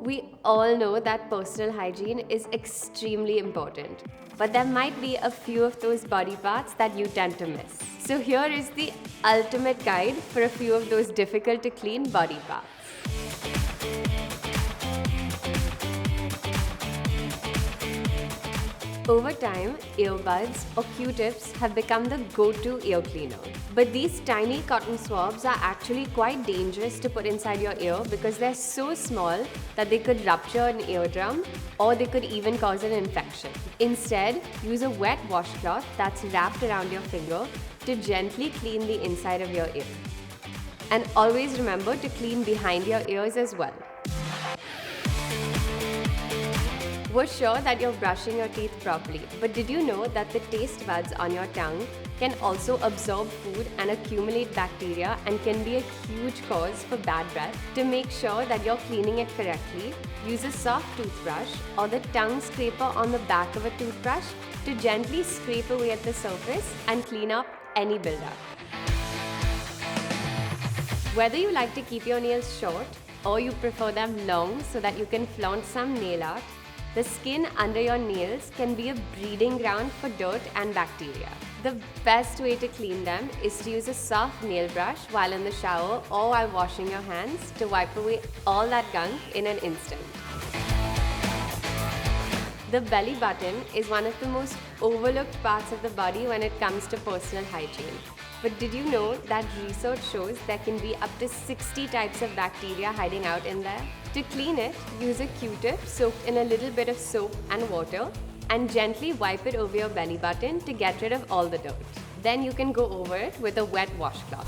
We all know that personal hygiene is extremely important, but there might be a few of those body parts that you tend to miss. So here is the ultimate guide for a few of those difficult to clean body parts. Over time, earbuds or Q-tips have become the go-to ear cleaner. But these tiny cotton swabs are actually quite dangerous to put inside your ear because they're so small that they could rupture an eardrum or they could even cause an infection. Instead, use a wet washcloth that's wrapped around your finger to gently clean the inside of your ear. And always remember to clean behind your ears as well. We're sure that you're brushing your teeth properly, but did you know that the taste buds on your tongue can also absorb food and accumulate bacteria and can be a huge cause for bad breath? To make sure that you're cleaning it correctly, use a soft toothbrush or the tongue scraper on the back of a toothbrush to gently scrape away at the surface and clean up any buildup. Whether you like to keep your nails short or you prefer them long so that you can flaunt some nail art, the skin under your nails can be a breeding ground for dirt and bacteria. The best way to clean them is to use a soft nail brush while in the shower or while washing your hands to wipe away all that gunk in an instant. The belly button is one of the most overlooked parts of the body when it comes to personal hygiene. But did you know that research shows there can be up to 60 types of bacteria hiding out in there? To clean it, use a Q-tip soaked in a little bit of soap and water and gently wipe it over your belly button to get rid of all the dirt. Then you can go over it with a wet washcloth.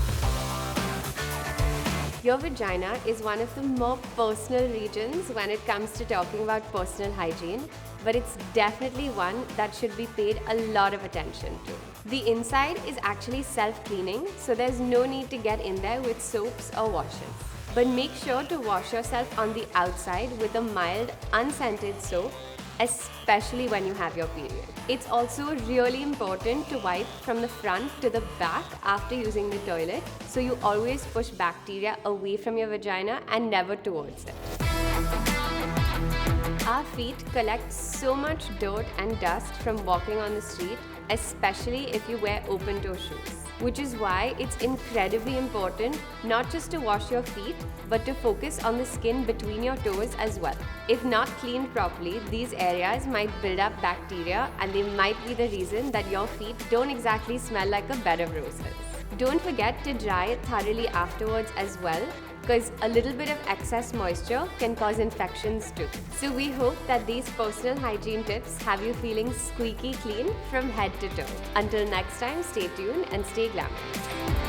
Your vagina is one of the more personal regions when it comes to talking about personal hygiene, but it's definitely one that should be paid a lot of attention to. The inside is actually self-cleaning, so there's no need to get in there with soaps or washes. But make sure to wash yourself on the outside with a mild, unscented soap, especially when you have your period. It's also really important to wipe from the front to the back after using the toilet, so you always push bacteria away from your vagina and never towards it. Our feet collect so much dirt and dust from walking on the street, especially if you wear open-toe shoes. Which is why it's incredibly important not just to wash your feet, but to focus on the skin between your toes as well. If not cleaned properly, these areas might build up bacteria and they might be the reason that your feet don't exactly smell like a bed of roses. Don't forget to dry it thoroughly afterwards as well, because a little bit of excess moisture can cause infections too. So we hope that these personal hygiene tips have you feeling squeaky clean from head to toe. Until next time, stay tuned and stay glamorous.